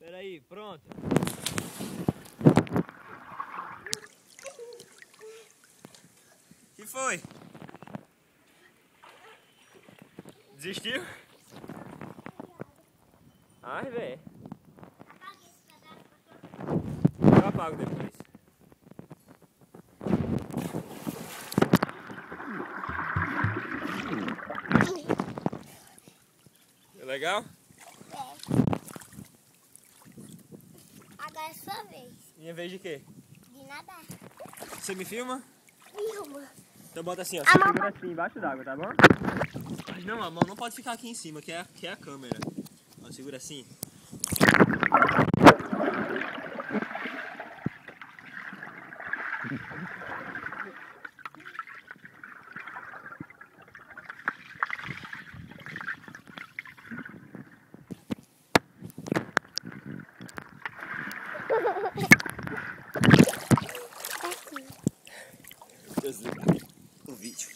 Espera aí, pronto. Que foi? Desistiu? Ai, velho. Eu apago depois. É legal? Agora é sua vez. Minha vez de quê? De nadar. Você me filma? Filma. Então bota assim, ó. A Você mão segura assim embaixo d'água, tá bom? Mas não, a mão não pode ficar aqui em cima, que é a câmera. Ó, segura assim. Aqui. Deus, o vídeo.